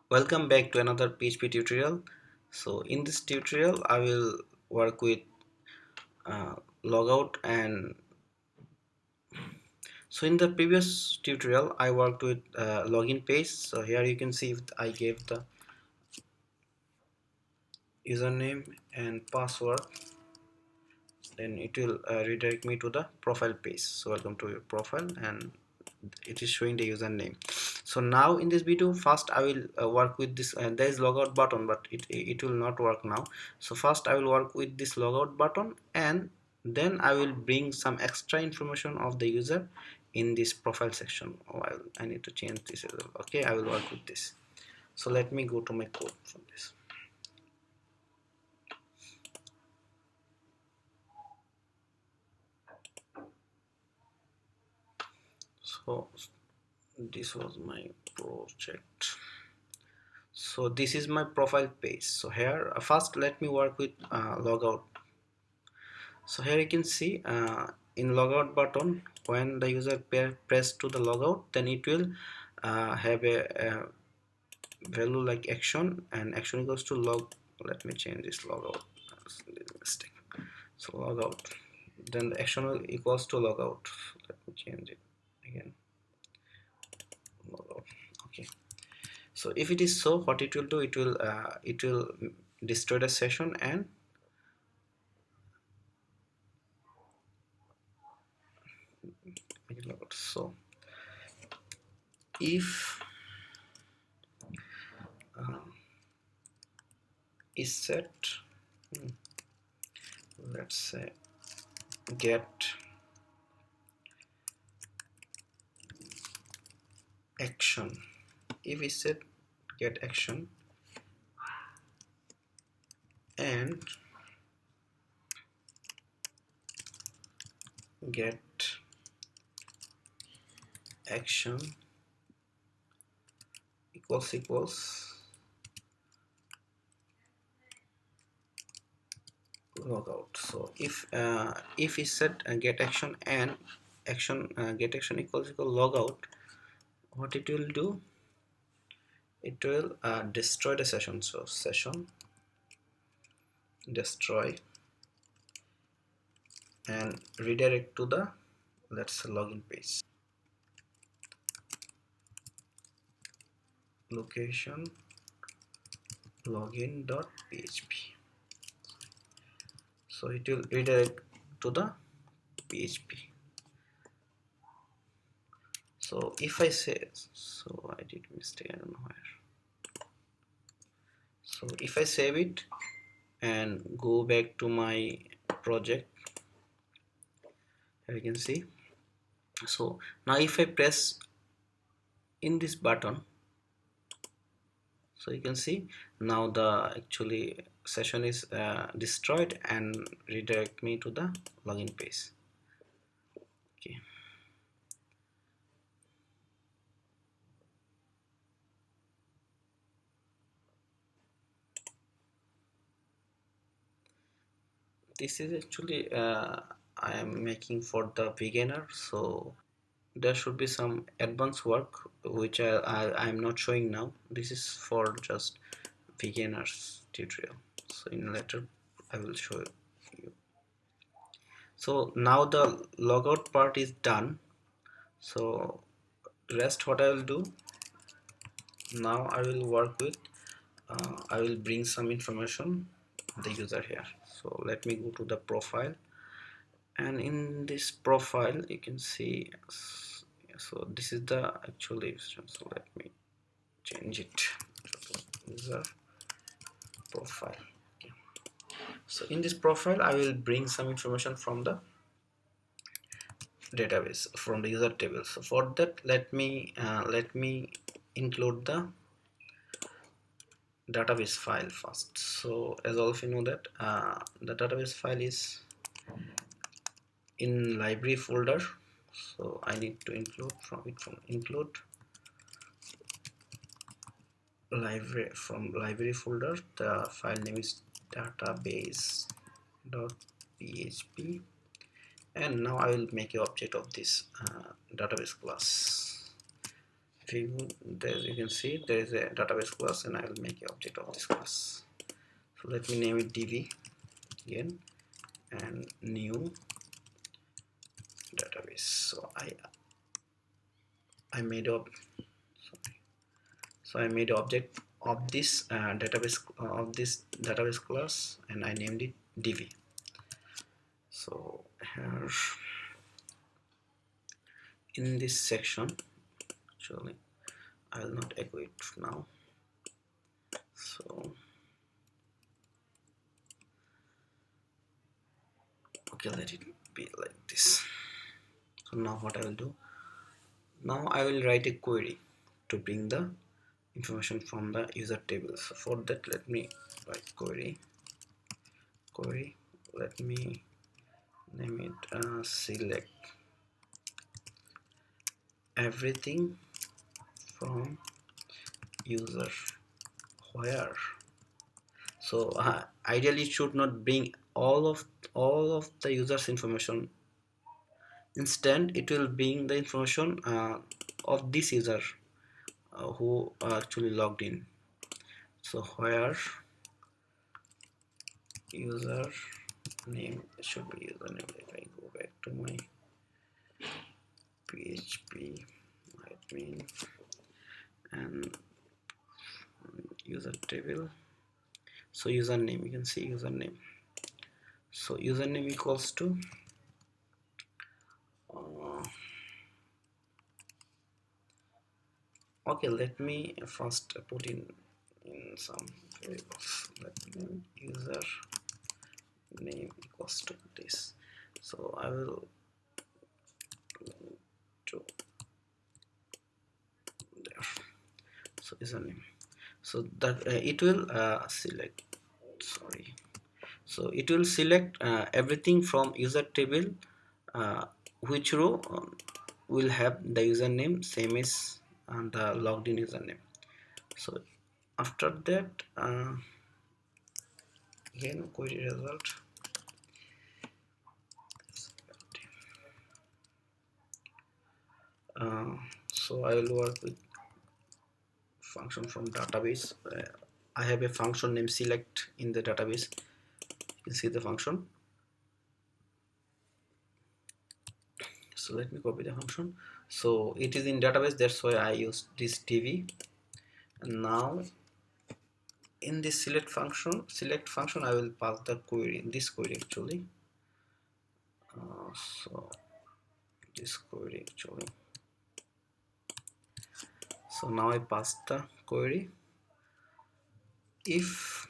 Welcome back to another PHP tutorial. So in this tutorial I will work with uh, logout. And so in the previous tutorial I worked with login page. So here you can see if I gave the username and password, then it will redirect me to the profile page. So welcome to your profile, and it is showing the username. So now in this video, first I will work with this. There is logout button, but it will not work now. So first I will work with this logout button, and then I will bring some extra information of the user in this profile section. I need to change this as well. Okay, I will work with this. So let me go to my code from this. So this was my project. So this is my profile page. So here first let me work with logout. So here you can see in logout button, when the user press to the logout, then it will have a value like action, and action equals to log. Let me change this logout. Mistake. So logout, then the action will equals to logout. So let me change it again. Logout. Okay. So if it is so, what it will do, it will destroy the session and make it logout. So if is set, let's say get action, if we set get action and get action equals logout. So if we set get action and action get action equals logout, what it will do, it will destroy the session. So session destroy and redirect to the, let's say, login page. Location login.php. So it will redirect to the PHP. So if I say, so I did mistake, I don't know where. So if I save it and go back to my project, here you can see. So now if I press in this button, so you can see now the actually session is destroyed and redirect me to the login page. Okay. This is actually I am making for the beginner, so there should be some advanced work which I am not showing now. This is for just beginners tutorial, so in later I will show you. So now the logout part is done. So rest what I will do now, I will work with I will bring some information the user here. So let me go to the profile, and in this profile you can see, so this is the actually, so let me change it to user profile. Okay. So in this profile I will bring some information from the database, from the user table. So for that, let me include the database file first. So as all of you know that the database file is in library folder, so I need to include from include library, from library folder the file name is database.php, and now I will make an object of this database class. There you can see there is a database class, and I will make an object of this class. So let me name it dv again, and new database. So I made up sorry so I made object of this database class, and I named it dv. So here in this section, actually I will not echo it now, so okay, let it be like this. So now what I will do, now I will write a query to bring the information from the user table. So for that, let me write query. Let me name it select everything from user. Where? So ideally it should not bring all of the users information. Instead it will bring the information of this user who actually logged in. So where user name should be username. If I go back to my PHP admin and user table, so username, you can see username. So username equals to okay, let me first put in some variables. Let me user name equals to this. So I will do there. So username. So that it will select. Sorry. So it will select everything from user table, which row will have the username same as the logged in username. So after that, again query result. So I will work with function from database. I have a function named select in the database. You can see the function. So let me copy the function. So it is in database, that's why I use this dv. And now in this select function I will pass the query, this query actually. So this query actually. So now I pass the query. If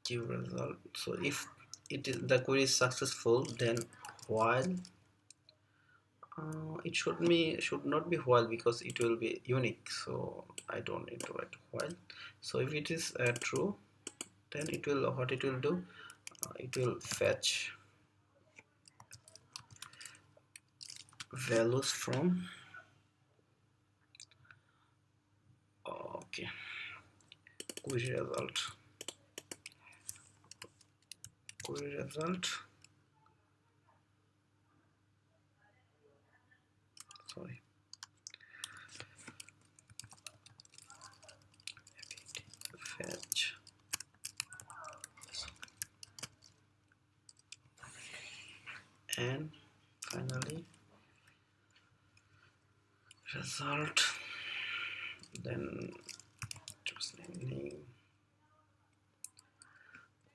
give result, so if it is the query is successful, then while it should not be while, because it will be unique, so I don't need to write while. So if it is true, then it will, what it will do, it will fetch values from okay query result sorry fetch and finally result, then just name.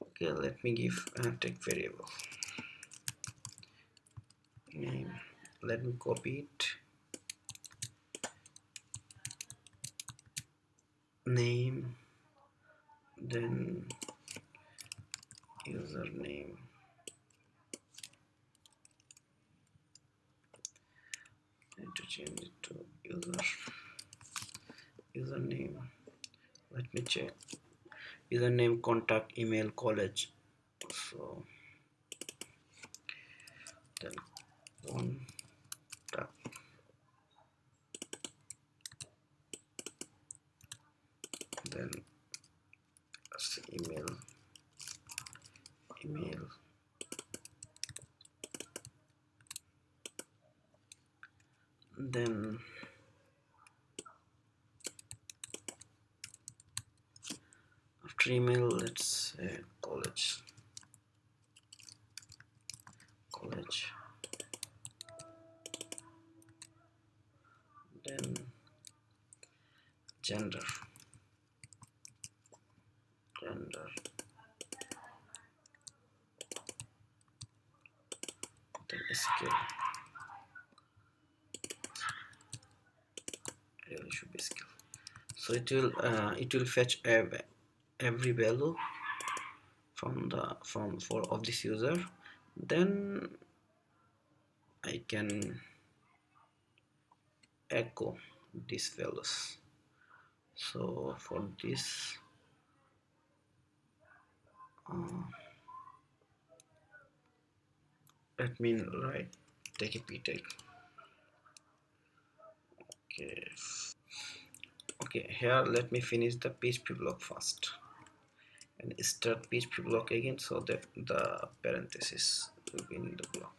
Okay, let me give take variable name. Let me copy it, name, then username, need to change it to username. Let me check username, contact, email, college. So then contact, then email, email, let's say college, then gender, gender, then skill, really should be skill. So it will fetch every value from the from for of this user. Then I can echo these values. So for this uh, let me write take a p tag. Okay, okay, here let me finish the PHP block first and start PHP block again, so that the parenthesis will be in the block.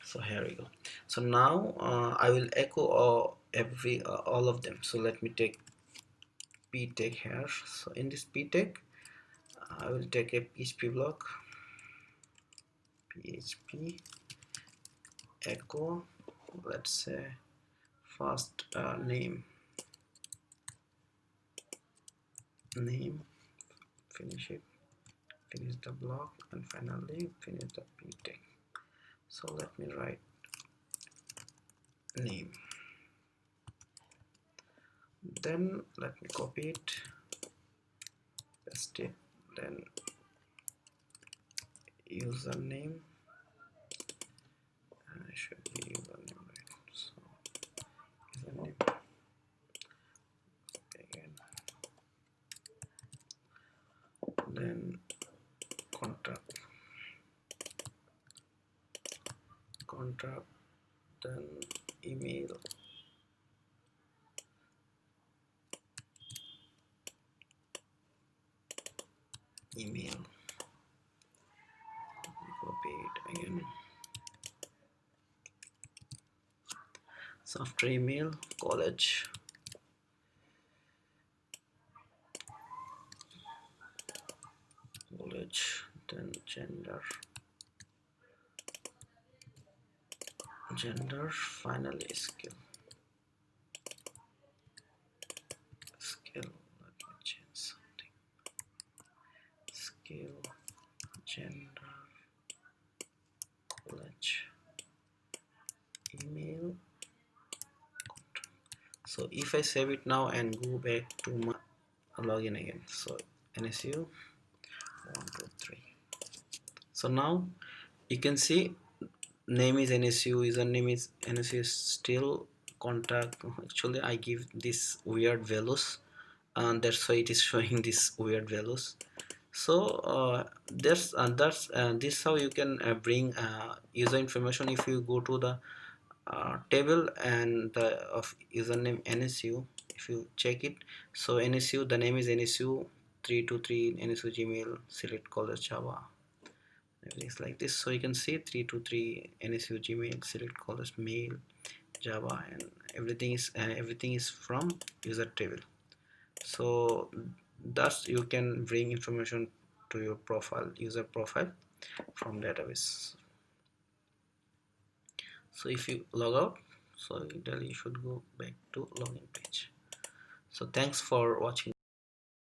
So here we go. So now I will echo every all of them. So let me take p tag here. So in this p tag I will take a PHP block, PHP echo, let's say first name, finish it, finish the block, and finally finish the p tag. So let me write name, then let me copy it, paste it, then username, should be username, right? So username again, then contact, then email, copy it again. So after email, college, then gender, finally skill, let me change something, skill, gender, college, email. So if I save it now and go back to my login again, so NSU 123. So now you can see name is NSU, username is NSU, still contact. Actually I give this weird values and that's why it is showing this weird values. So that's this how you can bring user information. If you go to the table and the of username NSU, if you check it, so NSU, the name is NSU 323 NSU Gmail, select college Java, everything's like this. So you can see 323 NSU Gmail, select college mail Java, and everything is from user table. So thus you can bring information to your profile, user profile, from database. So if you log out, so you should go back to login page. So thanks for watching.